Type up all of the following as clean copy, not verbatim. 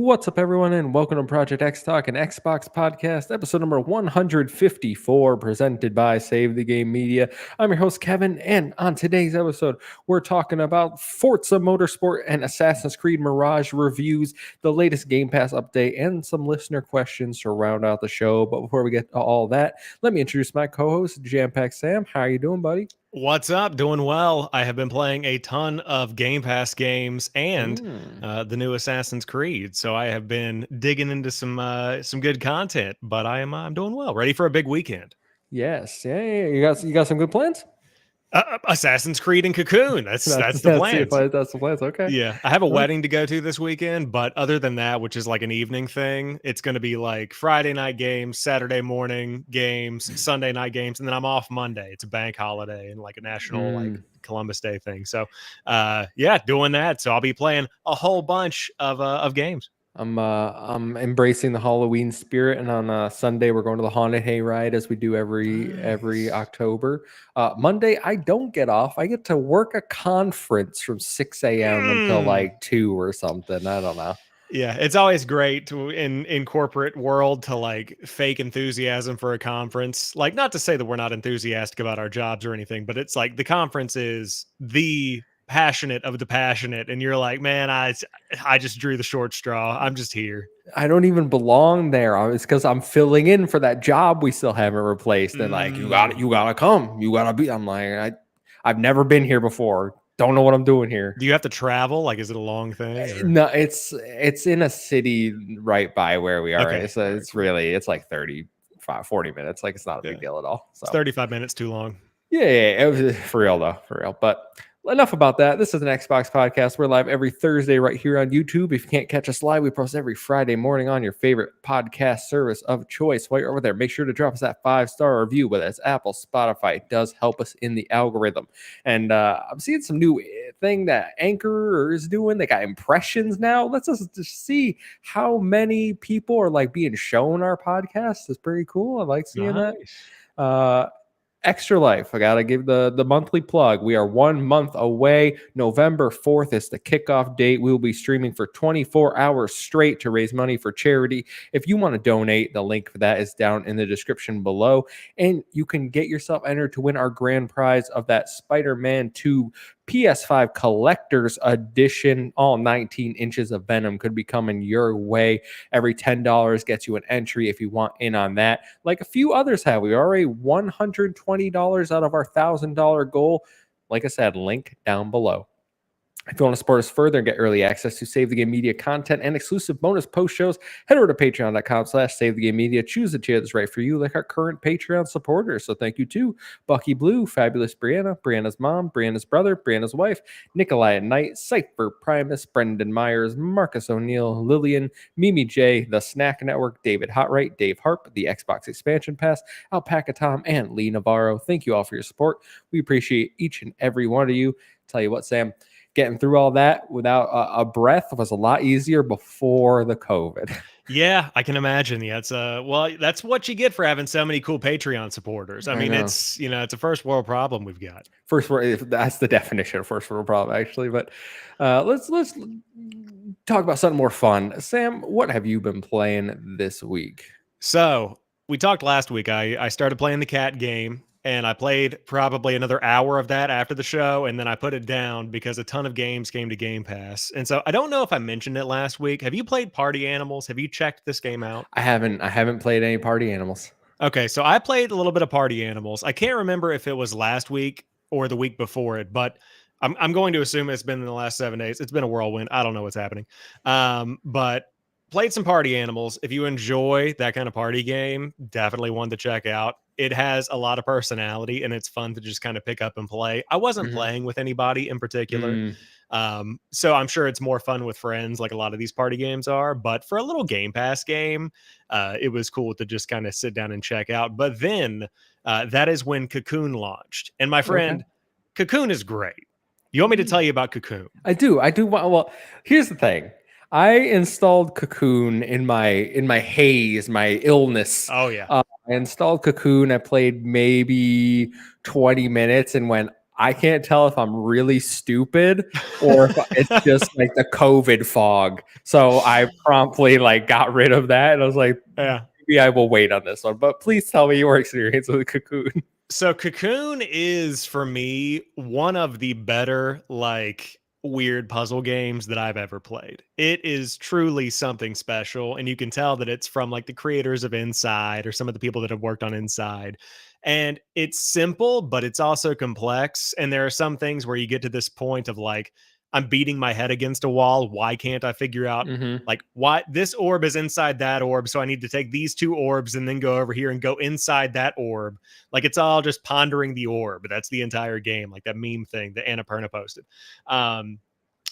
What's up, everyone, and welcome to Project XTalk, an Xbox podcast, episode number 154, presented by Save the Game Media. I'm your host, Kevin, and on today's episode, we're talking about Forza Motorsport and Assassin's Creed Mirage reviews, the latest Game Pass update, and some listener questions to round out the show. But before we get to all that, let me introduce my co-host, JamPackSam. How are you doing, buddy? What's up? Doing well. I have been playing a ton of Game Pass games and the new Assassin's Creed, so I have been digging into some good content. But I'm doing well. Ready for a big weekend. Yes, yeah. You got some good plans? Assassin's Creed and Cocoon. That's the plans. That's the plans. Okay. Yeah, I have a wedding to go to this weekend, but other than that, which is like an evening thing, it's going to be like Friday night games, Saturday morning games, Sunday night games, and then I'm off Monday. It's a bank holiday and like a national like Columbus Day thing. So, yeah, doing that. So I'll be playing a whole bunch of games. I'm embracing the Halloween spirit, and on Sunday we're going to the haunted hayride as we do every October. Monday I don't get off. I get to work a conference from 6 a.m. until like 2 or something. I don't know. Yeah, it's always great to in corporate world to like fake enthusiasm for a conference. Like, not to say that we're not enthusiastic about our jobs or anything, but it's like the conference is the passionate of the passionate, and you're like, man, I just drew the short straw. I'm just here. I don't even belong there. It's because I'm filling in for that job we still haven't replaced. And like, you gotta come. You gotta be. I'm like, I've never been here before. Don't know what I'm doing here. Do you have to travel? Like, is it a long thing? Or? No, it's in a city right by where we are. Okay. Right? So it's like 35, 40 minutes. Like, it's not a big deal at all. So it's 35 minutes too long. Yeah, it was for real though, for real. But enough about that. This is an Xbox podcast. We're live every Thursday right here on YouTube. If you can't catch us live, we post every Friday morning on your favorite podcast service of choice. While you're over there, make sure to drop us that 5-star review, whether it's Apple, Spotify. It does help us in the algorithm. And I'm seeing some new thing that Anchor is doing. They got impressions now. Let's just see how many people are like being shown our podcast. It's pretty cool. I like seeing that. Extra Life. I gotta give the monthly plug. We are 1 month away. November 4th is the kickoff date. We will be streaming for 24 hours straight to raise money for charity. If you want to donate, the link for that is down in the description below. And you can get yourself entered to win our grand prize of that Spider-Man 2 PS5 Collector's Edition. All 19 inches of Venom could be coming your way. Every $10 gets you an entry if you want in on that. Like a few others have. We are already $120 out of our $1,000 goal. Like I said, link down below. If you want to support us further and get early access to Save the Game Media content and exclusive bonus post shows, head over to patreon.com/SaveTheGameMedia. Choose a tier that's right for you, like our current Patreon supporters. So thank you to Bucky Blue, Fabulous Brianna, Brianna's mom, Brianna's brother, Brianna's wife, Nikolai Knight, Cypher Primus, Brendan Myers, Marcus O'Neill, Lillian, Mimi J, The Snack Network, David Hotright, Dave Harp, the Xbox Expansion Pass, Alpaca Tom, and Lee Navarro. Thank you all for your support. We appreciate each and every one of you. Tell you what, Sam, getting through all that without a breath was a lot easier before the COVID. Yeah, I can imagine. Yeah, it's well, that's what you get for having so many cool Patreon supporters. I mean, it's it's a first world problem we've got. First world, that's the definition of first world problem, actually. But let's talk about something more fun. Sam, what have you been playing this week? So we talked last week. I started playing the cat game. And I played probably another hour of that after the show, and then I put it down because a ton of games came to Game Pass. And so I don't know if I mentioned it last week. Have you played Party Animals? Have you checked this game out? I haven't played any Party Animals. Okay, so I played a little bit of Party Animals. I can't remember if it was last week or the week before it, but I'm going to assume it's been in the last 7 days. It's been a whirlwind. I don't know what's happening. But played some Party Animals. If you enjoy that kind of party game, definitely one to check out. It has a lot of personality and it's fun to just kind of pick up and play. I wasn't playing with anybody in particular. So I'm sure it's more fun with friends like a lot of these party games are. But for a little Game Pass game, it was cool to just kind of sit down and check out. But then that is when Cocoon launched. And my friend, Cocoon is great. You want me to tell you about Cocoon? I do. Well, here's the thing. I installed Cocoon in my haze, my illness. Oh, yeah. I installed Cocoon. I played maybe 20 minutes and went, I can't tell if I'm really stupid or if it's just like the COVID fog. So I promptly like got rid of that, and I was like, Yeah. maybe I will wait on this one. But please tell me your experience with Cocoon. So Cocoon is for me one of the better like weird puzzle games that I've ever played. It is truly something special, and you can tell that it's from like the creators of Inside or some of the people that have worked on Inside. And it's simple, but it's also complex, and there are some things where you get to this point of like I'm beating my head against a wall. Why can't I figure out Mm-hmm. like why this orb is inside that orb, so I need to take these two orbs and then go over here and go inside that orb. Like it's all just pondering the orb. That's the entire game, like that meme thing that Annapurna posted. Um,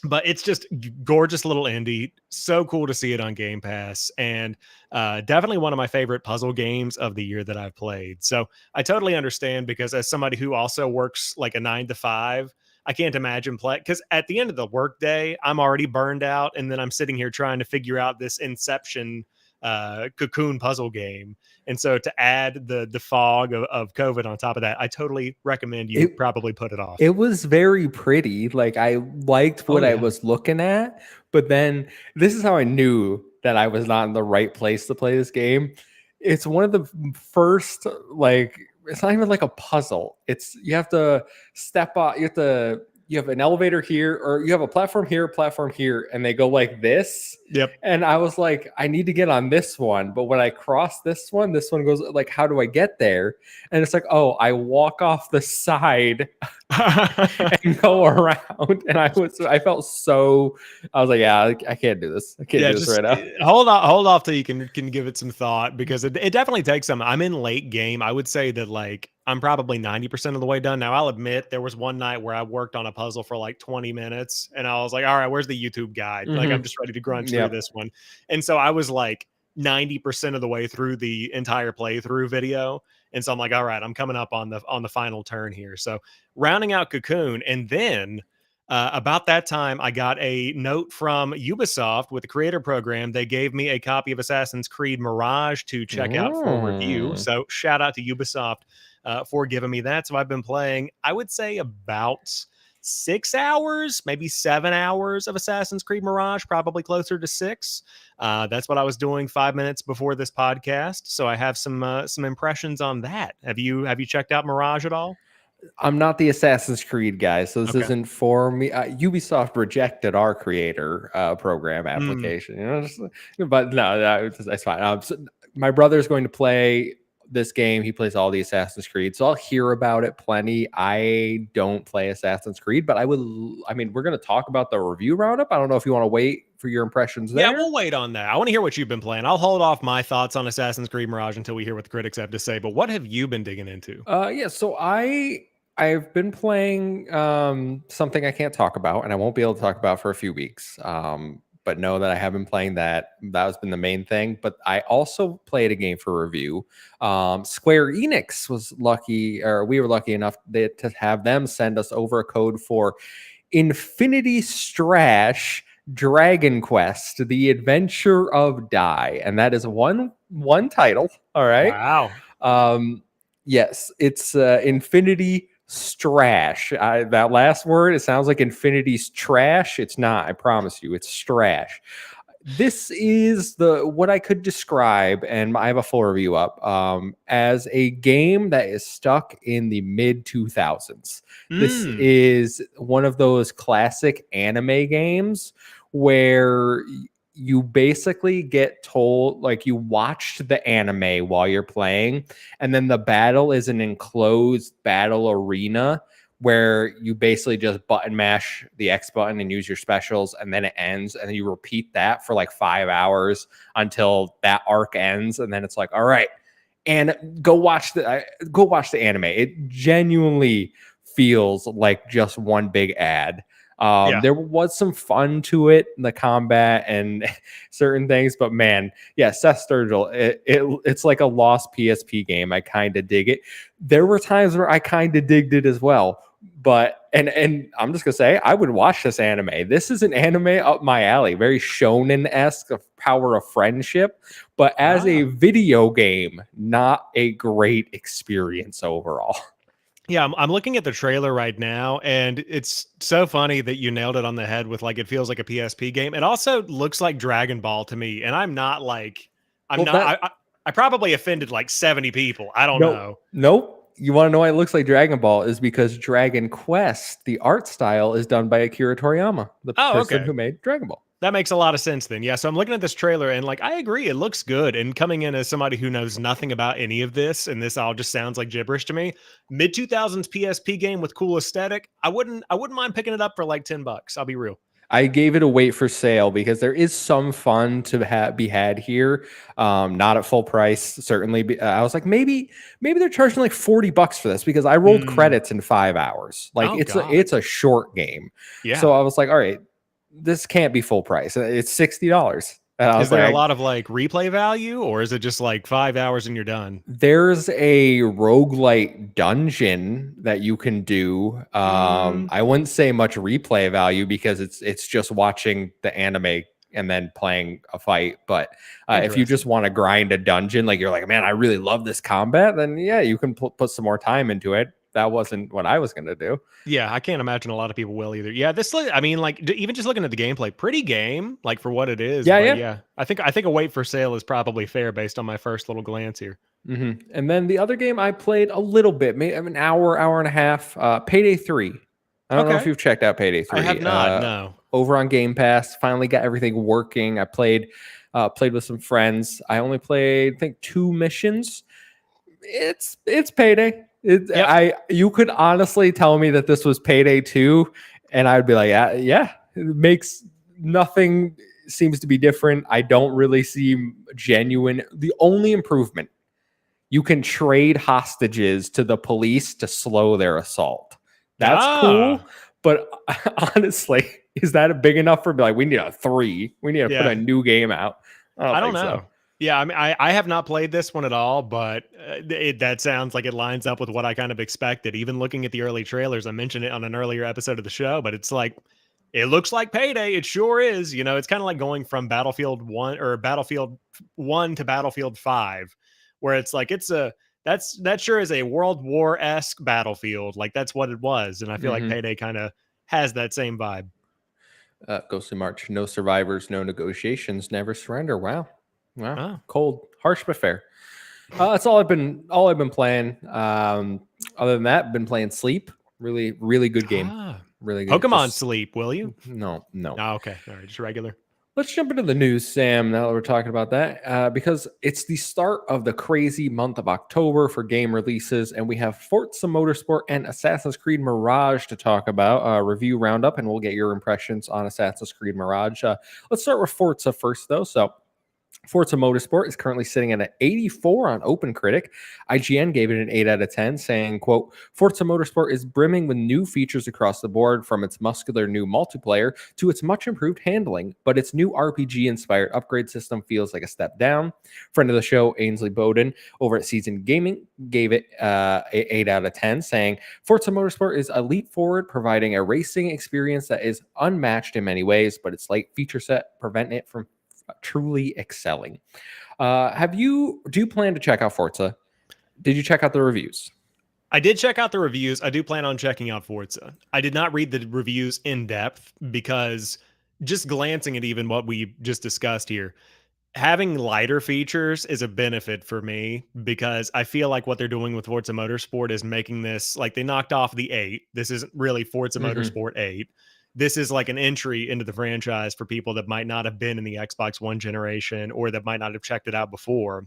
but it's just gorgeous little indie. So cool to see it on Game Pass, and definitely one of my favorite puzzle games of the year that I've played. So I totally understand, because as somebody who also works like a 9 to 5, I can't imagine play, because at the end of the workday, I'm already burned out, and then I'm sitting here trying to figure out this Inception Cocoon puzzle game. And so to add the fog of COVID on top of that, I totally recommend you probably put it off. It was very pretty. Like I liked what I was looking at, but then this is how I knew that I was not in the right place to play this game. It's one of the first, like, it's not even like a puzzle. It's you have to step up, you have an elevator here, or you have a platform here, and they go like this. Yep. And I was like, I need to get on this one. But when I cross this one goes like, how do I get there? And it's like, oh, I walk off the side and go around. And I felt so, I was like, yeah, I can't do this. I can't do this right now. Hold off till you can give it some thought, because it definitely takes some. I'm in late game. I would say that like I'm probably 90% of the way done. Now I'll admit there was one night where I worked on a puzzle for like 20 minutes, and I was like, all right, where's the YouTube guide? Like I'm just ready to crunch through this one. And so I was like 90% of the way through the entire playthrough video. And so I'm like, all right, I'm coming up on the final turn here. So rounding out Cocoon, and then about that time, I got a note from Ubisoft with the creator program. They gave me a copy of Assassin's Creed Mirage to check out for review. So shout out to Ubisoft for giving me that. So I've been playing, I would say, about 6 hours, maybe 7 hours of Assassin's Creed Mirage, probably closer to 6. That's what I was doing 5 minutes before this podcast. So I have some impressions on that. Have you checked out Mirage at all? I'm not the Assassin's Creed guy, so this isn't for me. Ubisoft rejected our creator program application, but no, that's fine. So my brother's going to play this game. He plays all the Assassin's Creed, so I'll hear about it plenty. I don't play Assassin's Creed, but we're going to talk about the review roundup. I don't know if you want to wait for your impressions there. Yeah, we'll wait on that. I want to hear what you've been playing. I'll hold off my thoughts on Assassin's Creed Mirage until we hear what the critics have to say. But what have you been digging into? So I've been playing something I can't talk about, and I won't be able to talk about for a few weeks. But know that I have been playing that. That has been the main thing. But I also played a game for review. Square Enix was lucky, or we were lucky enough to have them send us over a code for Infinity Strash Dragon Quest: The Adventure of Dai, and that is one title. All right. Wow. Yes, it's Infinity Strash. That last word, it sounds like Infinity's trash. It's not. I promise you, it's Strash. This is what I could describe, and I have a full review up, as a game that is stuck in the mid 2000s. This is one of those classic anime games where you basically get told, like, you watched the anime while you're playing, and then the battle is an enclosed battle arena where you basically just button mash the X button and use your specials, and then it ends, and then you repeat that for like 5 hours until that arc ends, and then it's like, all right, and go watch the anime. It genuinely feels like just one big ad. There was some fun to it, the combat and certain things, but man, yeah, Seth Sturgill, it's like a lost PSP game. I kind of dig it. There were times where I kind of digged it as well, but and I'm just gonna say I would watch this anime. This is an anime up my alley, very shonen-esque, of power of friendship, but as a video game, not a great experience overall. Yeah, I'm looking at the trailer right now, and it's so funny that you nailed it on the head with like it feels like a PSP game. It also looks like Dragon Ball to me, and I'm not like I'm Well, not that I probably offended like 70 people. I don't no, know. nope. You want to know why it looks like Dragon Ball is because Dragon Quest, the art style, is done by Akira Toriyama, the Oh, person okay. who made Dragon Ball. That makes a lot of sense then. Yeah, so I'm looking at this trailer and like I agree, it looks good. And coming in as somebody who knows nothing about any of this, and this all just sounds like gibberish to me. Mid 2000s PSP game with cool aesthetic. I wouldn't mind picking it up for like $10. I'll be real. I gave it a wait for sale because there is some fun to be had here. Not at full price, certainly. I was like, maybe they're charging like $40 for this because I rolled Mm. credits in 5 hours. Like Oh God. it's a short game, so Yeah. I was like, all right, this can't be full price. It's $60, and I Is was there a like, lot of like replay value, or is it just like 5 hours and you're done? there's a roguelite dungeon that you can do. Mm, I wouldn't say much replay value because it's just watching the anime and then playing a fight. But if you just interesting. want to grind a dungeon, like you're like, man, I really love this combat, then yeah, you can put some more time into it. That wasn't what I was gonna do. Yeah, I can't imagine a lot of people will either. Yeah, I mean, like even just looking at the gameplay, pretty game, like for what it is. Yeah, But yeah. yeah, I think a wait for sale is probably fair based on my first little glance here. And then the other game I played a little bit, maybe an hour and a half. Payday 3. I don't know if Okay, you've checked out Payday I have 3. not. No. Over on Game Pass, finally got everything working. I played with some friends. I only played, I think, 2 missions. It's Payday. Yep. You could honestly tell me that this was Payday 2, and I'd be like, yeah, yeah. It makes nothing seems to be different. I don't really see genuine. The only improvement, you can trade hostages to the police to slow their assault. That's cool, Ah, but honestly, is that big enough for like we need a 3? We need to put a yeah. new game out. I don't I don't think so. know. Yeah, I mean, I have not played this one at all, but that sounds like it lines up with what I kind of expected. Even looking at the early trailers, I mentioned it on an earlier episode of the show, but it's like it looks like Payday. It sure is. You know, it's kind of like going from Battlefield 1 or Battlefield 1 to Battlefield 5, where it's like that sure is a World War-esque battlefield. Like that's what it was, and I feel like Hmm. Payday kind of has that same vibe. Ghostly March, no survivors, no negotiations, never surrender. Wow, wow, Oh. cold, harsh but fair. That's all I've been playing. Other than that, been playing Sleep. Really, really good game. Ah. Really good. Pokemon Just Sleep, will you? no, no. Oh, okay. All right. Just regular. Let's jump into the news, Sam. Now that we're talking about that, because it's the start of the crazy month of October for game releases, and we have Forza Motorsport and Assassin's Creed Mirage to talk about. Review roundup, and we'll get your impressions on Assassin's Creed Mirage. Let's start with Forza first, though. So, Forza Motorsport is currently sitting at an 84 on OpenCritic. IGN gave it an 8 out of 10, saying, quote, Forza Motorsport is brimming with new features across the board, from its muscular new multiplayer to its much improved handling, but its new RPG-inspired upgrade system feels like a step down. Friend of the show, Ainsley Bowden, over at Season Gaming, gave it an 8 out of 10, saying, Forza Motorsport is a leap forward, providing a racing experience that is unmatched in many ways, but its light feature set prevent it from truly excelling. Do you plan to check out Forza? Did you check out the reviews? I did check out the reviews. I do plan on checking out Forza. I did not read the reviews in depth because just glancing at even what we just discussed here, having lighter features is a benefit for me because I feel like what they're doing with Forza Motorsport is making this like they knocked off the 8. This isn't really Forza Mm-hmm. Motorsport 8. This is like an entry into the franchise for people that might not have been in the Xbox One generation or that might not have checked it out before.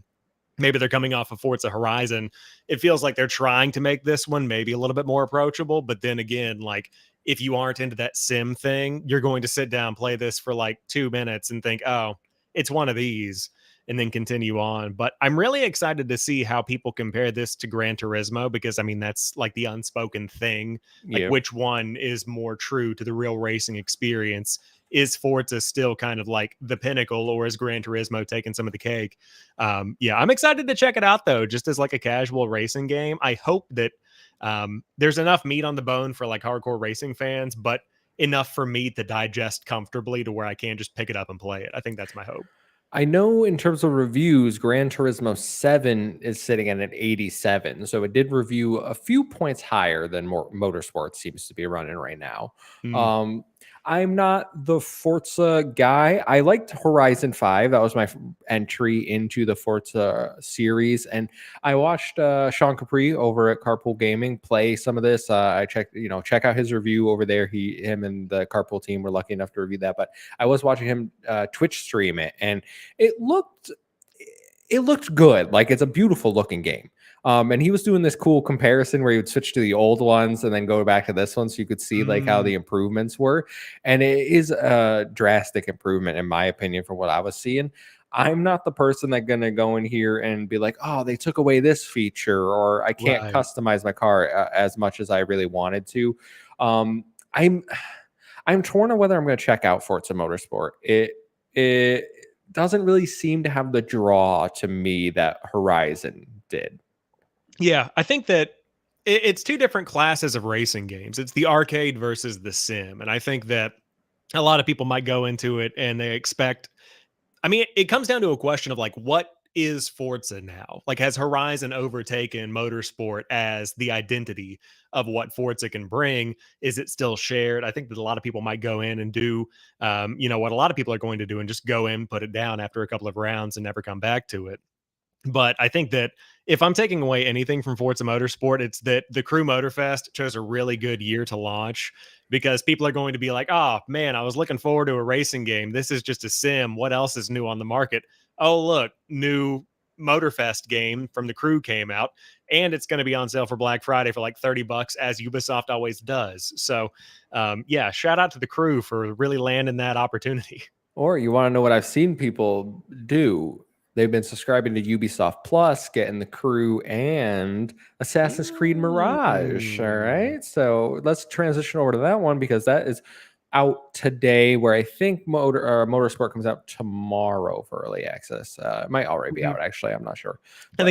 Maybe they're coming off of Forza Horizon. It feels like they're trying to make this one maybe a little bit more approachable. But then again, like if you aren't into that sim thing, you're going to sit down, play this for like 2 minutes and think, oh, it's one of these, and then continue on. But I'm really excited to see how people compare this to Gran Turismo because I mean, that's like the unspoken thing. Like, Yeah. which one is more true to the real racing experience? Is Forza still kind of like the pinnacle, or is Gran Turismo taking some of the cake? Yeah, I'm excited to check it out though, just as like a casual racing game. I hope that there's enough meat on the bone for like hardcore racing fans, but enough for me to digest comfortably to where I can just pick it up and play it. I think that's my hope. I know in terms of reviews, Gran Turismo 7 is sitting at an 87. So it did review a few points higher than Motorsport seems to be running right now. Mm, Um, I'm not the Forza guy. I liked Horizon 5. That was my entry into the Forza series. And I watched Sean Capri over at Carpool Gaming play some of this. I checked, check out his review over there. Him and the Carpool team were lucky enough to review that. But I was watching him Twitch stream it, and it looked it looked good. Like it's a beautiful looking game. And he was doing this cool comparison where he would switch to the old ones and then go back to this one so you could see like how the improvements were. And it is a drastic improvement in my opinion from what I was seeing. I'm not the person that's gonna go in here and be like, oh, they took away this feature, or I can't right. customize my car as much as I really wanted to. Um, I'm I'm torn on whether I'm going to check out Forza Motorsport. It doesn't really seem to have the draw to me that Horizon did. Yeah, I think that it's two different classes of racing games. It's the arcade versus the sim. And I think that a lot of people might go into it and they expect, I mean, it comes down to a question of like, what is Forza now? Like, has Horizon overtaken Motorsport as the identity of what Forza can bring? Is it still shared? I think that a lot of people might go in and do, what a lot of people are going to do and just go in, put it down after a couple of rounds and never come back to it. But I think that if I'm taking away anything from Forza Motorsport, it's that the Crew Motorfest chose a really good year to launch because people are going to be like, oh man, I was looking forward to a racing game. This is just a sim. What else is new on the market? Oh, look, new Motorfest game from the Crew came out and it's going to be on sale for Black Friday for like $30 as Ubisoft always does. So, yeah, shout out to the Crew for really landing that opportunity. Or you want to know what I've seen people do? They've been subscribing to Ubisoft Plus, getting the Crew and Assassin's Creed Mirage. All Mm. right. So let's transition over to that one because that is out today, where I think Motorsport comes out tomorrow for early access. It might already be Mhm. out, actually. I'm not sure. I But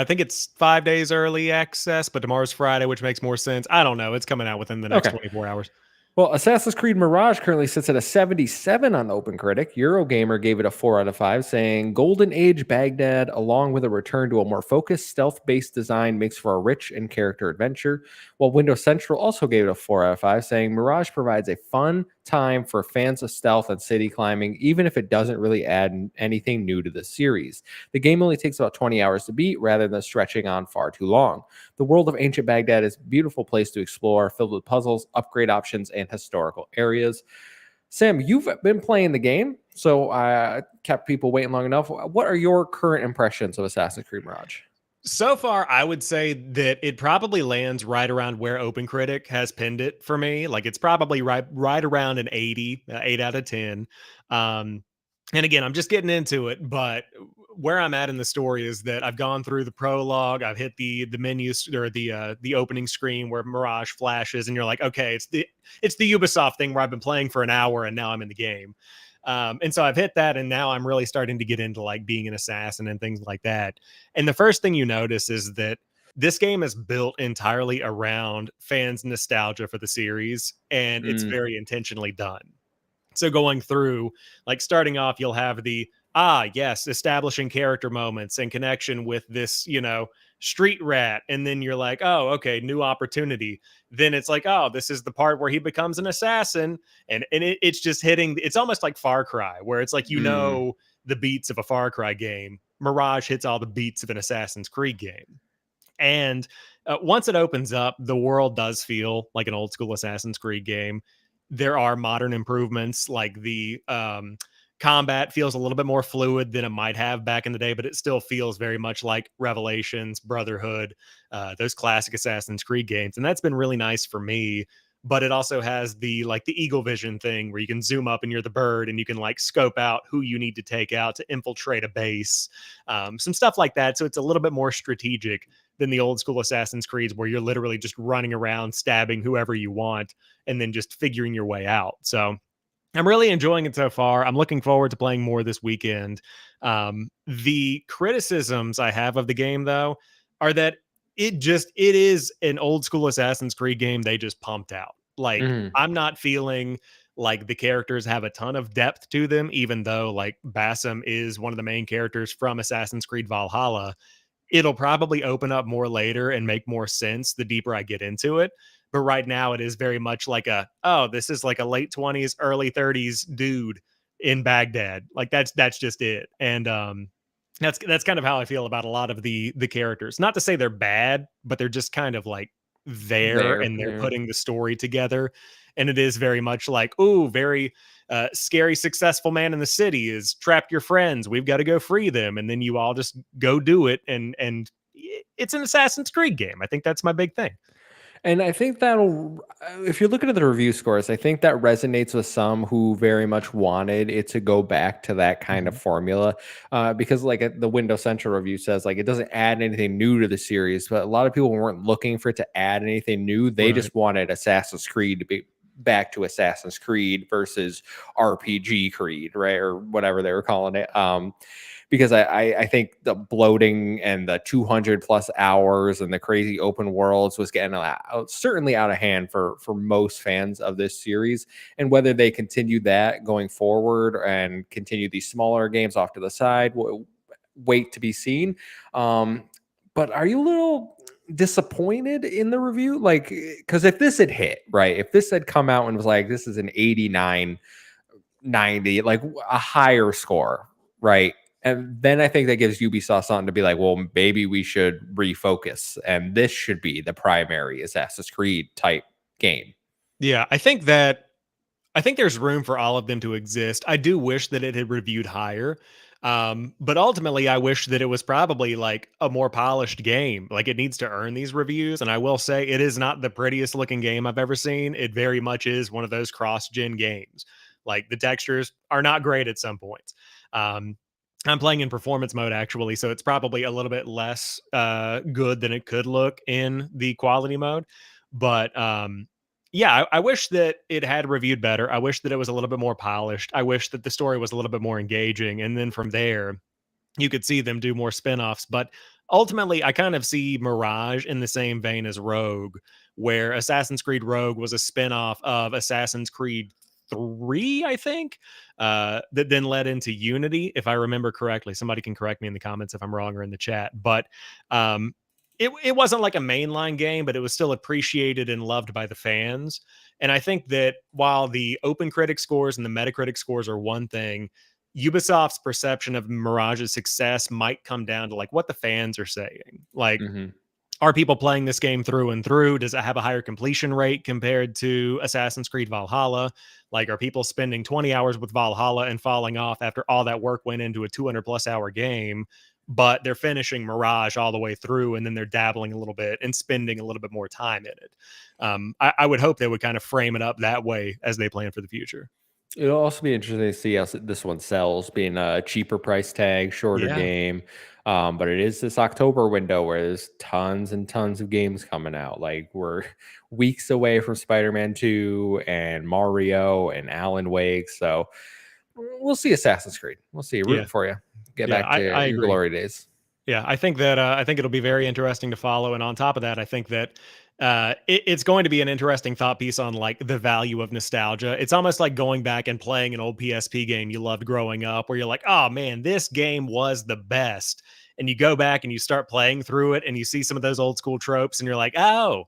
think it's 5 days early access, but tomorrow's Friday, which makes more sense. I don't know. It's coming out within the next okay. 24 hours. Well, Assassin's Creed Mirage currently sits at a 77 on OpenCritic. Eurogamer gave it a 4 out of 5, saying Golden Age Baghdad, along with a return to a more focused, stealth-based design, makes for a rich and character adventure. While Windows Central also gave it a 4 out of 5, saying Mirage provides a fun time for fans of stealth and city climbing, even if it doesn't really add anything new to the series. The game only takes about 20 hours to beat, rather than stretching on far too long. The world of ancient Baghdad is a beautiful place to explore, filled with puzzles, upgrade options, and historical areas. Sam, you've been playing the game, so I kept people waiting long enough. What are your current impressions of Assassin's Creed Mirage? So far, I would say that it probably lands right around where OpenCritic has pinned it for me. Like it's probably right around an 80, 8 out of 10. Um, and again, I'm just getting into it, but where I'm at in the story is that I've gone through the prologue, I've hit the menus or the opening screen where Mirage flashes, and you're like, okay, it's the Ubisoft thing where I've been playing for an hour and now I'm in the game. And so I've hit that, and now I'm really starting to get into like being an assassin and things like that. And the first thing you notice is that this game is built entirely around fans' nostalgia for the series, and it's Mm, very intentionally done. So going through, like starting off, you'll have the yes, establishing character moments and connection with this, street rat, and then you're like, oh, okay, new opportunity. Then it's like, oh, this is the part where he becomes an assassin, and it's just hitting. It's almost like Far Cry, where it's like mm. the beats of a Far Cry game. Mirage hits all the beats of an Assassin's Creed game. And once it opens up, the world does feel like an old school Assassin's Creed game. There are modern improvements, like the combat feels a little bit more fluid than it might have back in the day, but it still feels very much like Revelations, Brotherhood, those classic Assassin's Creed games. And that's been really nice for me. But it also has the eagle vision thing where you can zoom up and you're the bird and you can like scope out who you need to take out to infiltrate a base, some stuff like that. So it's a little bit more strategic than the old school Assassin's Creeds where you're literally just running around stabbing whoever you want and then just figuring your way out. So I'm really enjoying it so far. I'm looking forward to playing more this weekend. The criticisms I have of the game, though, are that it is an old school Assassin's Creed game they just pumped out. Like Mm. I'm not feeling like the characters have a ton of depth to them, even though like Bassam is one of the main characters from Assassin's Creed Valhalla. It'll probably open up more later and make more sense the deeper I get into it. But right now it is very much like this is like a late 20s, early 30s dude in Baghdad. Like that's just it. And that's kind of how I feel about a lot of the characters. Not to say they're bad, but they're just kind of like there There, and they're yeah. putting the story together. And it is very much like, oh, very scary, successful man in the city is trapped your friends. We've got to go free them. And then you all just go do it. And it's an Assassin's Creed game. I think that's my big thing. And I think that'll, if you're looking at the review scores, I think that resonates with some who very much wanted it to go back to that kind of Mhm. formula. Because, like, the Windows Central review says, like, it doesn't add anything new to the series, but a lot of people weren't looking for it to add anything new. They Right. just wanted Assassin's Creed to be back to Assassin's Creed versus RPG Creed, right? Or whatever they were calling it. Because I think the bloating and the 200 plus hours and the crazy open worlds was getting certainly out of hand for most fans of this series. And whether they continue that going forward and continue these smaller games off to the side, we'll wait to be seen. But are you a little disappointed in the review? Like, because if this had hit, right, if this had come out and was like, this is an 89, 90, like a higher score, right? And then I think that gives Ubisoft something to be like, well, maybe we should refocus, and this should be the primary Assassin's Creed type game. Yeah, I think there's room for all of them to exist. I do wish that it had reviewed higher. But ultimately, I wish that it was probably like a more polished game. Like it needs to earn these reviews. And I will say it is not the prettiest looking game I've ever seen. It very much is one of those cross gen games. Like the textures are not great at some points. Um, I'm playing in performance mode actually, so it's probably a little bit less good than it could look in the quality mode. But yeah, I wish that it had reviewed better. I wish that it was a little bit more polished. I wish that the story was a little bit more engaging. And then from there, you could see them do more spin-offs. But ultimately, I kind of see Mirage in the same vein as Rogue, where Assassin's Creed Rogue was a spin-off of Assassin's Creed 3, I think, that then led into Unity, if I remember correctly. Somebody can correct me in the comments if I'm wrong or in the chat. But um, it wasn't like a mainline game, but it was still appreciated and loved by the fans. And I think that while the open critic scores and the Metacritic scores are one thing, Ubisoft's perception of Mirage's success might come down to like what the fans are saying. Like, Mm-hmm. are people playing this game through and through? Does it have a higher completion rate compared to Assassin's Creed Valhalla? Like, are people spending 20 hours with Valhalla and falling off after all that work went into a 200 plus hour game, but they're finishing Mirage all the way through and then they're dabbling a little bit and spending a little bit more time in it? I would hope they would kind of frame it up that way as they plan for the future. It'll also be interesting to see how this one sells, being a cheaper price tag, shorter Yeah. game. But it is this October window where there's tons and tons of games coming out. Like we're weeks away from Spider-Man 2 and Mario and Alan Wake. So we'll see Assassin's Creed. We'll see. Yeah. Rooting for you. Get Yeah. back to I your agree. glory days. Yeah, I think it'll be very interesting to follow, and on top of that, I think that it's going to be an interesting thought piece on like the value of nostalgia. It's almost like going back and playing an old PSP game you loved growing up, where you're like, "Oh man, this game was the best," and you go back and you start playing through it, and you see some of those old school tropes, and you're like, "Oh,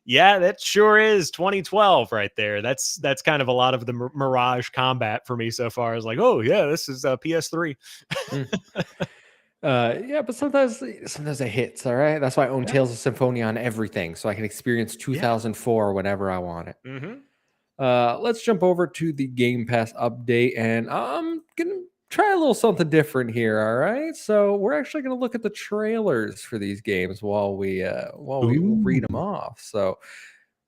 yeah, that sure is 2012 right there." That's kind of a lot of the Mirage combat for me so far. Is like, "Oh yeah, this is PS3." Mm. Yeah, but sometimes it hits. All right, that's why I own Yeah, Tales of Symphonia on everything, so I can experience yeah. 2004 whenever I want it. Hmm. Let's jump over to the Game Pass update, and I'm gonna try a little something different here. All right, so we're actually gonna look at the trailers for these games while we read them Ooh. off. So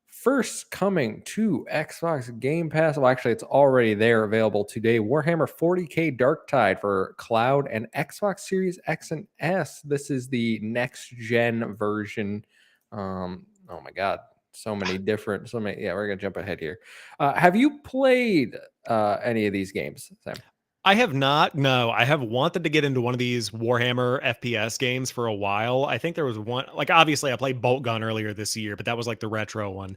first coming to Xbox Game Pass. Well, actually, it's already there, available today. Warhammer 40K Darktide for cloud and Xbox Series X and S. This is the next gen version. Oh my God, so many different. Yeah, we're gonna jump ahead here. Have you played any of these games, Sam? I have not. No, I have wanted to get into one of these Warhammer FPS games for a while. I think there was one, like obviously I played Bolt Gun earlier this year, but that was like the retro one.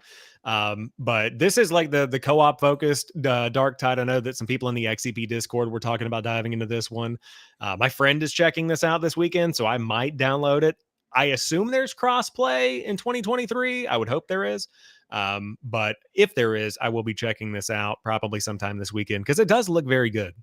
But this is like the co-op focused Dark Tide. I know that some people in the XCP Discord were talking about diving into this one. My friend is checking this out this weekend, so I might download it. I assume there's crossplay in 2023. I would hope there is. But if there is, I will be checking this out probably sometime this weekend because it does look very good.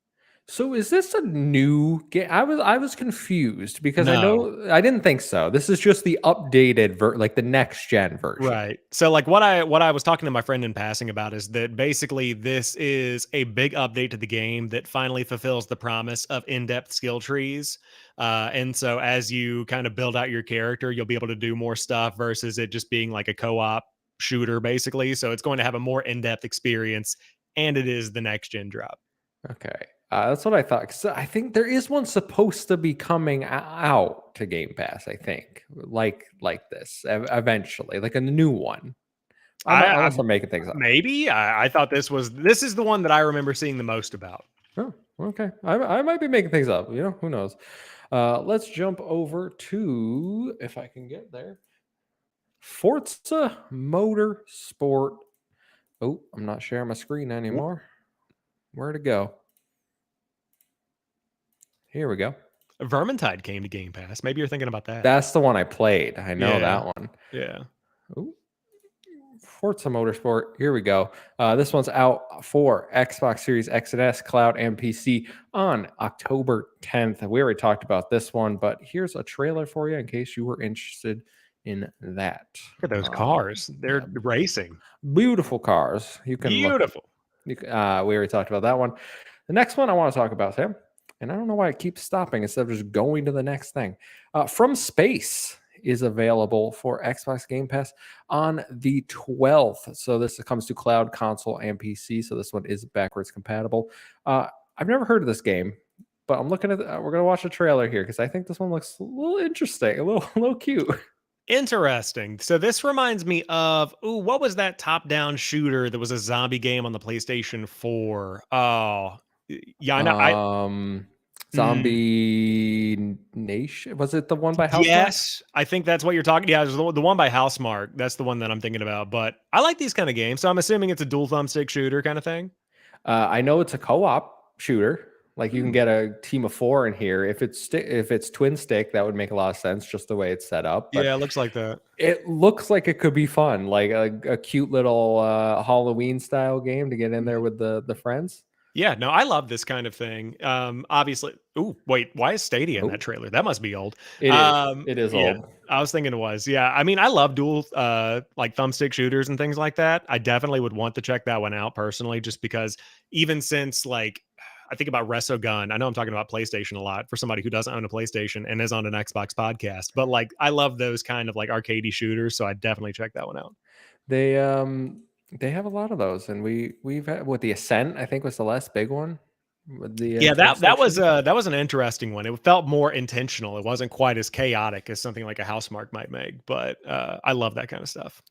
So is this a new game? I was confused because I No. know I didn't think so. This is just the updated like the next gen version. Right. So like what I was talking to my friend in passing about is that basically this is a big update to the game that finally fulfills the promise of in-depth skill trees. And so as you kind of build out your character, you'll be able to do more stuff versus it just being like a co-op shooter basically. So it's going to have a more in-depth experience and it is the next gen drop. Okay. That's what I thought. 'Cause I think there is one supposed to be coming out to Game Pass. I think like this eventually, like a new one. I Unless I'm making things up. maybe I thought this is the one that I remember seeing the most about. Oh, okay. I might be making things up. You know, who knows? Let's jump over to, if I can get there, Forza Motorsport. Oh, I'm not sharing my screen anymore. Where'd it go? Here we go. Vermintide came to Game Pass. Maybe you're thinking about that. That's the one I played. I know Yeah. that one. Yeah. Ooh, Forza Motorsport. Here we go. This one's out for Xbox Series X and S, Cloud, and PC on October 10th. We already talked about this one, but here's a trailer for you in case you were interested in that. Look at those cars. They're racing. Beautiful cars. You can look. Beautiful. We already talked about that one. The next one I want to talk about, Sam, and I don't know why it keeps stopping instead of just going to the next thing. From Space is available for Xbox Game Pass on the 12th. So this comes to cloud, console, and PC. So this one is backwards compatible. I've never heard of this game, but I'm looking at. We're gonna watch a trailer here because I think this one looks a little interesting, a little cute. Interesting. So this reminds me of what was that top-down shooter that was a zombie game on the PlayStation 4? Oh, yeah, I know. Mm, Zombie Nation, was it the one by Housemarque? yes, I think that's what you're talking. Yeah, it was the one by Housemarque. That's the one that I'm thinking about. But I like these kind of games, so I'm assuming it's a dual thumbstick shooter kind of thing. I know it's a co-op shooter. Like you can Hmm. get a team of 4 in here. If it's twin stick, that would make a lot of sense, just the way it's set up. But Yeah, it looks like that. it looks like it could be fun, like a cute little Halloween style game to get in there with the friends. Yeah, no, I love this kind of thing. Obviously, wait, why is Stadia in Oh, that trailer? That must be old. it is. It is Yeah, old. I was thinking it was. Yeah, I mean, I love dual like thumbstick shooters and things like that. I definitely would want to check that one out personally, just because even since like I think about Resogun, I know I'm talking about PlayStation a lot for somebody who doesn't own a PlayStation and is on an Xbox podcast, but like I love those kind of like arcadey shooters, so I definitely check that one out. They they have a lot of those, and we've had with the Ascent, I think was the last big one with the Yeah, twin stick shooter. that was an interesting one. It felt more intentional. It wasn't quite as chaotic as something like a Housemarque might make, but I love that kind of stuff.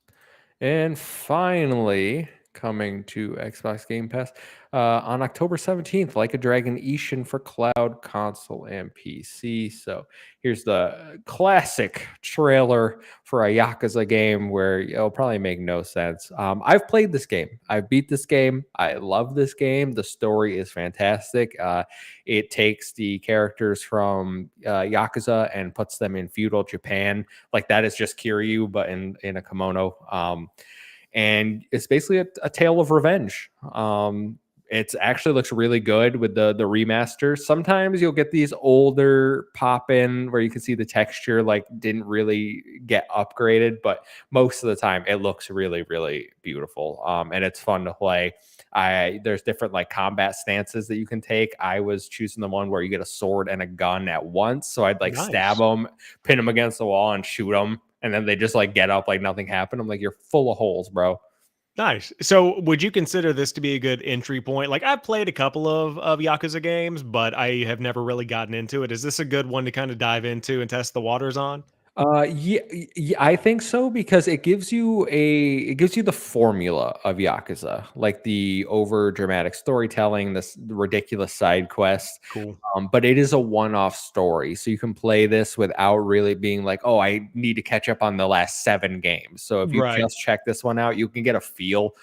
And finally, coming to Xbox Game Pass on October 17th, Like a Dragon Ishin for cloud, console, and PC. So here's the classic trailer for a Yakuza game where it'll probably make no sense. I've played this game. I've beat this game. I love this game. The story is fantastic. It takes the characters from Yakuza and puts them in feudal Japan. Like that is just Kiryu, but in a kimono. And it's basically a tale of revenge. It actually looks really good with the remaster. Sometimes you'll get these older pop in where you can see the texture like didn't really get upgraded, but most of the time it looks really, really beautiful. And it's fun to play. There's different like combat stances that you can take. I was choosing the one where you get a sword and a gun at once. So I'd like stab Nice. them, pin them against the wall, and shoot them. And then they just like get up like nothing happened. I'm like, you're full of holes, bro. Nice. So, would you consider this to be a good entry point? Like, I've played a couple of Yakuza games, but I have never really gotten into it. Is this a good one to kind of dive into and test the waters on? Yeah, I think so because it gives you the formula of Yakuza, like the over dramatic storytelling, this the ridiculous side quest. Cool. But it is a one-off story, so you can play this without really being like, "Oh, I need to catch up on the last 7 games." So if you Right. just check this one out, you can get a feel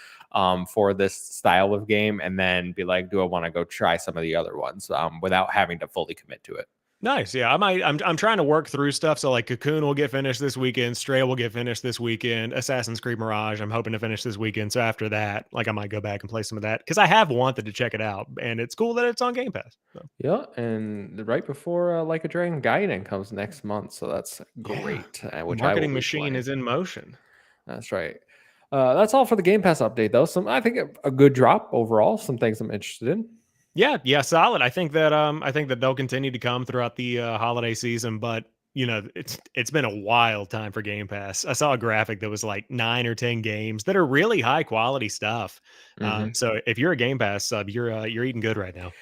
for this style of game, and then be like, "Do I want to go try some of the other ones?" Without having to fully commit to it. Nice. Yeah, I'm trying to work through stuff. So like Cocoon will get finished this weekend. Stray will get finished this weekend. Assassin's Creed Mirage, I'm hoping to finish this weekend. So after that, like I might go back and play some of that because I have wanted to check it out, and it's cool that it's on Game Pass. So Yeah, and right before Like a Dragon Gaiden comes next month, so that's yeah, great, which I will marketing be machine playing. is in motion. That's right. That's all for the Game Pass update, though. I think a good drop overall. Some things I'm interested in. Yeah, yeah, solid. I think that they'll continue to come throughout the holiday season, but it's been a wild time for Game Pass. I saw a graphic that was like 9 or 10 games that are really high quality stuff. Hmm. So if you're a Game Pass sub, you're eating good right now.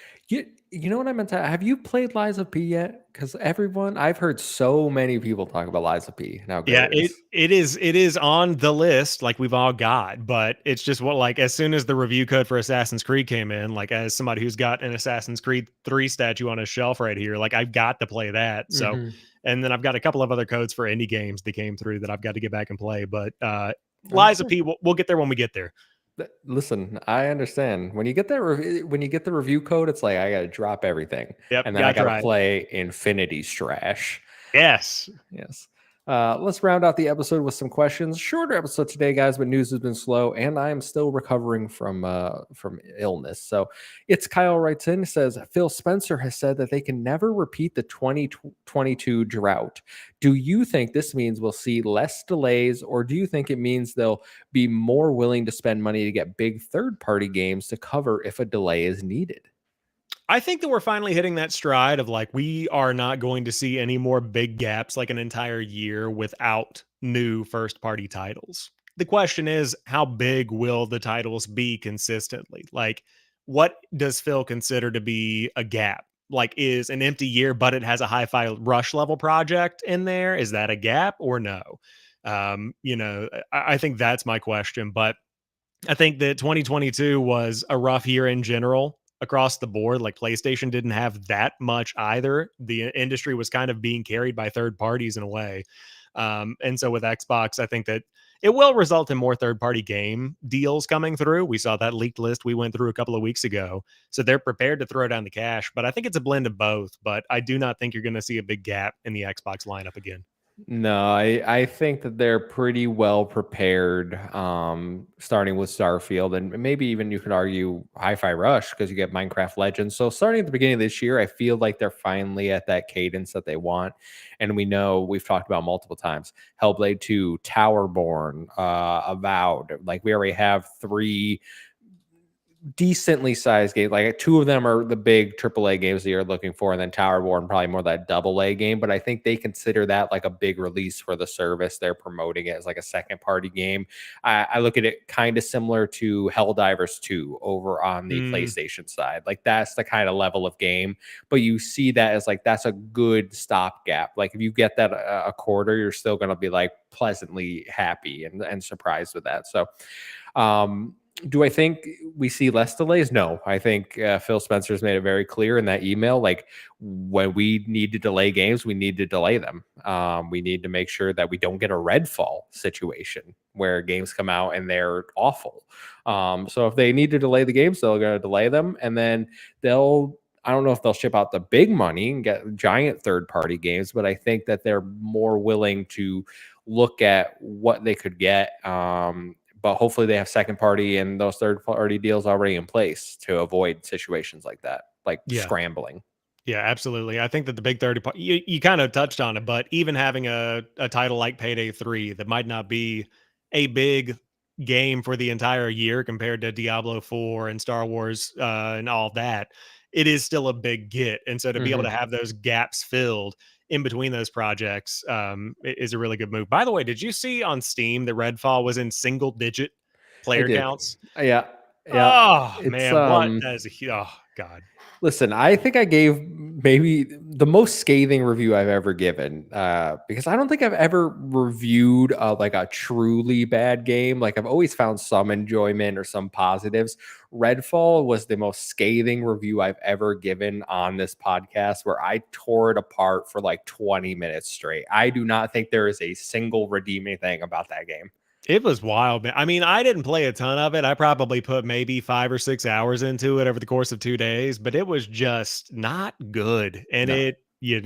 You know what I meant to? Have you played Lies of P yet? Because I've heard so many people talk about Lies of P and how good Yeah, it is. it is on the list like we've all got, but it's just what like as soon as the review code for Assassin's Creed came in, like as somebody who's got an Assassin's Creed 3 statue on his shelf right here, like I've got to play that. So Hmm. and then I've got a couple of other codes for indie games that came through that I've got to get back and play, but Liza Understand. P we'll get there when we get there. Listen, I understand. When you get when you get the review code, it's like I got to drop everything, Yep, and then I got got to to try it. play Infinity Strash. Yes. Yes. Let's round out the episode with some questions. Shorter episode today, guys, but news has been slow, and I am still recovering from illness. So it's Kyle writes in, says Phil Spencer has said that they can never repeat the 2022 drought. Do you think this means we'll see less delays, or do you think it means they'll be more willing to spend money to get big third-party games to cover if a delay is needed? I think that we're finally hitting that stride of like we are not going to see any more big gaps like an entire year without new first party titles. The question is, how big will the titles be consistently? Like, what does Phil consider to be a gap? Like, is an empty year, but it has a hi fi rush level project in there? Is that a gap or no? I think that's my question. But I think that 2022 was a rough year in general across the board. Like PlayStation didn't have that much either. The industry was kind of being carried by third parties in a way. And so with Xbox, I think that it will result in more third party game deals coming through. We saw that leaked list we went through a couple of weeks ago. So they're prepared to throw down the cash, but I think it's a blend of both. But I do not think you're going to see a big gap in the Xbox lineup again. No, I think that they're pretty well prepared, starting with Starfield, and maybe even you could argue Hi-Fi Rush because you get Minecraft Legends. So starting at the beginning of this year, I feel like they're finally at that cadence that they want. And we know we've talked about multiple times Hellblade 2, Towerborn, Avowed. Like we already have 3 decently sized games. Like 2 of them are the big AAA games that you're looking for, and then Towerborn probably more that double A game. But I think they consider that like a big release for the service. They're promoting it as like a second party game. I look at it kind of similar to Helldivers 2 over on the Mm, PlayStation side. Like that's the kind of level of game. But you see that as like that's a good stopgap. Like if you get that a quarter, you're still going to be like pleasantly happy and surprised with that. So do I think we see less delays? No, I think Phil Spencer's made it very clear in that email. Like when we need to delay games, we need to delay them. We need to make sure that we don't get a Redfall situation where games come out and they're awful. So if they need to delay the games, they're going to delay them, and then they'll. I don't know if they'll ship out the big money and get giant third party games, but I think that they're more willing to look at what they could get. But hopefully they have second party and those third party deals already in place to avoid situations like that, like yeah. scrambling. Yeah, absolutely. I think that the big 30 you kind of touched on it, but even having a title like Payday 3 that might not be a big game for the entire year compared to Diablo 4 and Star Wars and all that, it is still a big get. And so to be able to Hmm. have those gaps filled in between those projects is a really good move. By the way, did you see on Steam that Redfall was in single digit I player did. counts? Yeah. Yeah, Oh it's man, what that is oh god. listen, I think I gave maybe the most scathing review I've ever given, because I don't think I've ever reviewed like a truly bad game. Like I've always found some enjoyment or some positives. Redfall was the most scathing review I've ever given on this podcast, where I tore it apart for like 20 minutes straight. I do not think there is a single redeeming thing about that game. It was wild, man. I mean, I didn't play a ton of it. I probably put maybe 5 or 6 hours into it over the course of 2 days, but it was just not good. And No.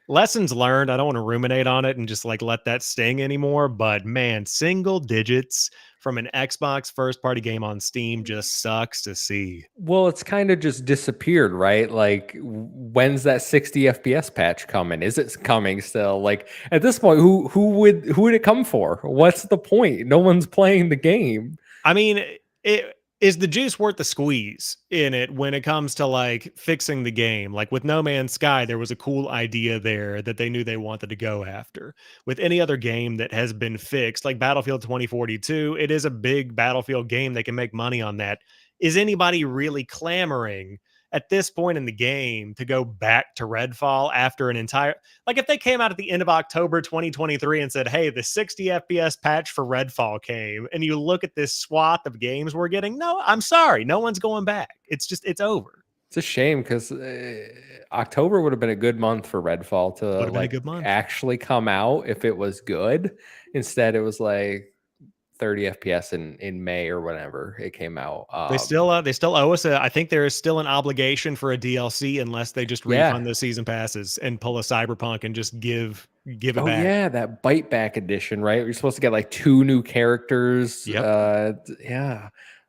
lessons learned. I don't want to ruminate on it and just like let that sting anymore, but man, single digits from an Xbox first party game on Steam just sucks to see. Well, it's kind of just disappeared, right? Like, when's that 60 FPS patch coming? Is it coming still? Like at this point, who would it come for? What's the point? No one's playing the game. I mean, it is the juice worth the squeeze in it when it comes to like fixing the game. Like with No Man's Sky, there was a cool idea there that they knew they wanted to go after. With any other game that has been fixed, like Battlefield 2042, it is a big Battlefield game. They can make money on that. Is anybody really clamoring at this point in the game to go back to Redfall after an entire like if they came out at the end of October 2023 and said, "Hey, the 60 FPS patch for Redfall came," and you look at this swath of games we're getting, no, I'm sorry, no one's going back. It's just it's over. It's a shame because October would have been a good month for Redfall to Would have been a like good month. actually come out if it was good. Instead, it was like 30 FPS in May or whenever it came out. They still owe us a. I think there is still an obligation for a DLC unless they just Yeah. refund the season passes and pull a Cyberpunk and just give it Oh back. yeah, that bite back edition, right? You're supposed to get like 2 new characters. Yep. Yeah.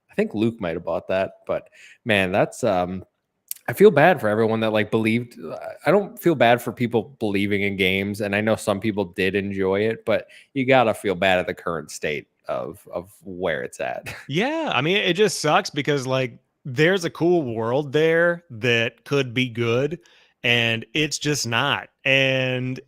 I think Luke might have bought that, but man, that's I feel bad for everyone that like believed. I don't feel bad for people believing in games, and I know some people did enjoy it, but you gotta feel bad at the current state of where it's at. Yeah, I mean, it just sucks because like there's a cool world there that could be good and it's just not. And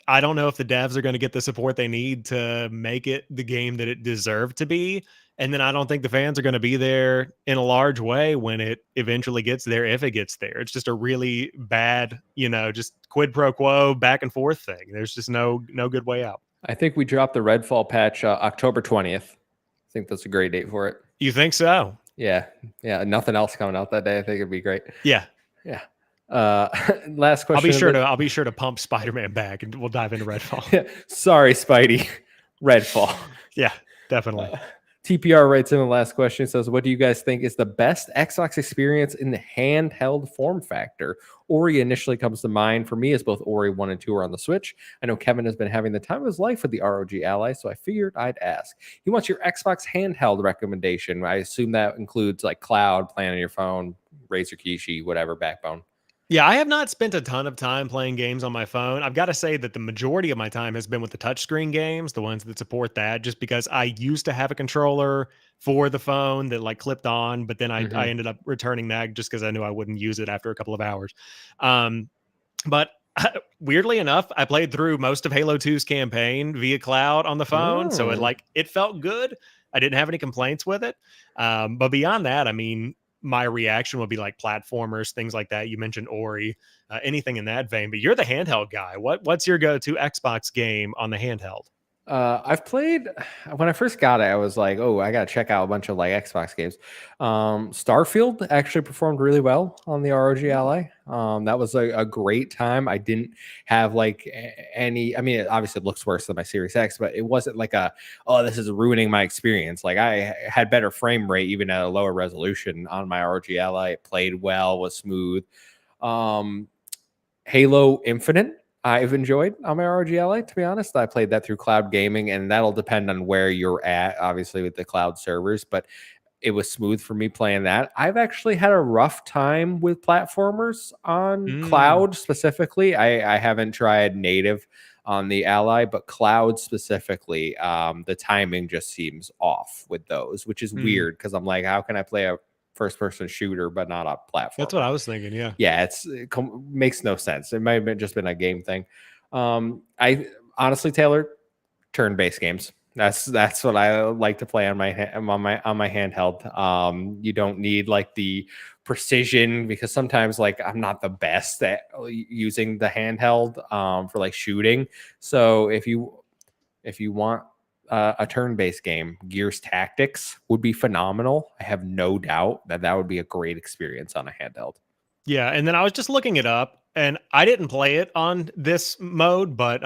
I don't know if the devs are going to get the support they need to make it the game that it deserved to be. And then I don't think the fans are going to be there in a large way when it eventually gets there, if it gets there. It's just a really bad, just quid pro quo back and forth thing. There's just no good way out. I think we dropped the Redfall patch October 20th. I think that's a great date for it. You think so? Yeah. Nothing else coming out that day. I think it'd be great. Yeah. Yeah. Last question. I'll be sure to pump Spider-Man back and we'll dive into Redfall. Yeah. Sorry, Spidey. Redfall. Yeah, definitely. TPR writes in the last question. Says, what do you guys think is the best Xbox experience in the handheld form factor? Ori initially comes to mind for me, as both Ori 1 and 2 are on the Switch. I know Kevin has been having the time of his life with the ROG Ally, so I figured I'd ask. He wants your Xbox handheld recommendation. I assume that includes like cloud, playing on your phone, Razer Kishi, whatever, Backbone. Yeah, I have not spent a ton of time playing games on my phone. I've got to say that the majority of my time has been with the touchscreen games, the ones that support that, just because I used to have a controller for the phone that like clipped on, but then I ended up returning that just because I knew I wouldn't use it after a couple of hours. But weirdly enough, I played through most of Halo 2's campaign via cloud on the phone, so it felt good. I didn't have any complaints with it. But beyond that, I mean, my reaction would be like platformers, things like that. You mentioned Ori, anything in that vein, but you're the handheld guy. What's your go-to Xbox game on the handheld? I've played when I first got it. I was like, "Oh, I gotta check out a bunch of like Xbox games." Starfield actually performed really well on the ROG Ally. That was a great time. I didn't have like any. I mean, it obviously looks worse than my Series X, but it wasn't like "Oh, this is ruining my experience." Like I had better frame rate even at a lower resolution on my ROG Ally. It played well, was smooth. Halo Infinite I've enjoyed on my ROG Ally, to be honest. I played that through cloud gaming, and that'll depend on where you're at, obviously, with the cloud servers, but it was smooth for me playing that. I've actually had a rough time with platformers on cloud specifically. I haven't tried native on the Ally, but cloud specifically, the timing just seems off with those, which is weird because I'm like, how can I play a first-person shooter but not a platform? That's what I was thinking. Yeah. It makes no sense. It might have just been a game thing. I honestly, Taylor, turn-based games. That's what I like to play on my handheld. You don't need like the precision, because sometimes like I'm not the best at using the handheld for like shooting. So if you want a turn-based game, Gears Tactics would be phenomenal. I have no doubt that would be a great experience on a handheld. Yeah, and then I was just looking it up, and I didn't play it on this mode, but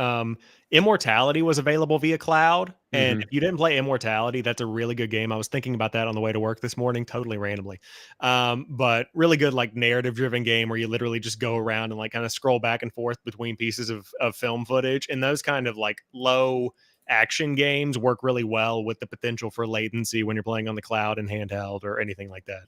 Immortality was available via cloud. And if you didn't play Immortality, that's a really good game. I was thinking about that on the way to work this morning, totally randomly. But really good, like narrative-driven game where you literally just go around and like kind of scroll back and forth between pieces of film footage. And those kind of like low action games work really well with the potential for latency when you're playing on the cloud and handheld or anything like that.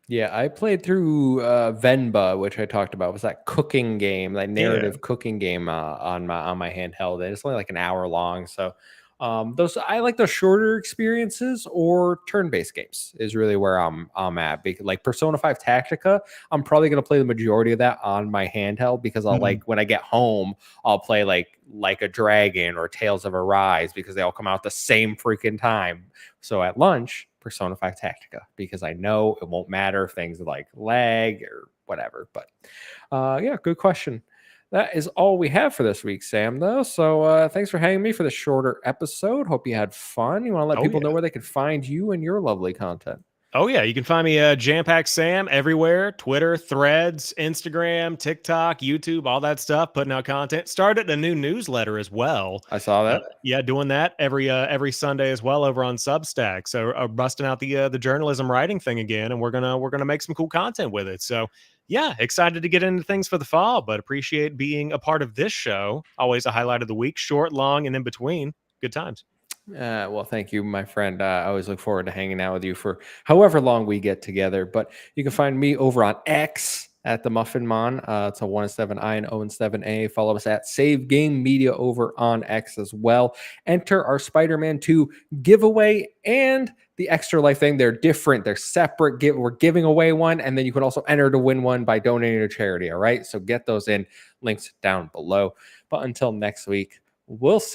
Yeah, I played through Venba, which I talked about. It was that cooking game, that Yeah. narrative cooking game on my handheld, and it's only like an hour long. So those I like those shorter experiences, or turn-based games is really where I'm at. Because like Persona 5 Tactica, I'm probably gonna play the majority of that on my handheld, because I'll Mhm. like when I get home, I'll play like a Dragon or Tales of Arise, because they all come out the same freaking time. So at lunch, Persona 5 Tactica, because I know it won't matter if things like lag or whatever. But yeah, good question. That is all we have for this week, Sam, though. So thanks for hanging me for the shorter episode. Hope you had fun. You want to let Oh people know yeah. where they can find you and your lovely content? Oh yeah, you can find me JamPackSam everywhere: Twitter, Threads, Instagram, TikTok, YouTube, all that stuff. Putting out content. Started a new newsletter as well. I saw that. Yeah, doing that every Sunday as well over on Substack. So busting out the journalism writing thing again, and we're gonna make some cool content with it. So yeah, excited to get into things for the fall, but appreciate being a part of this show. Always a highlight of the week, short, long, and in between. Good times. Well, thank you, my friend. I always look forward to hanging out with you for however long we get together. But you can find me over on X at the Muffin Mon. It's a 1-7-I and 0-7-A. Follow us at Save Game Media over on X as well. Enter our Spider-Man 2 giveaway and the Extra Life thing. They're different. They're separate. We're giving away one, and then you can also enter to win one by donating to charity. All right, so get those in. Links down below. But until next week, we'll see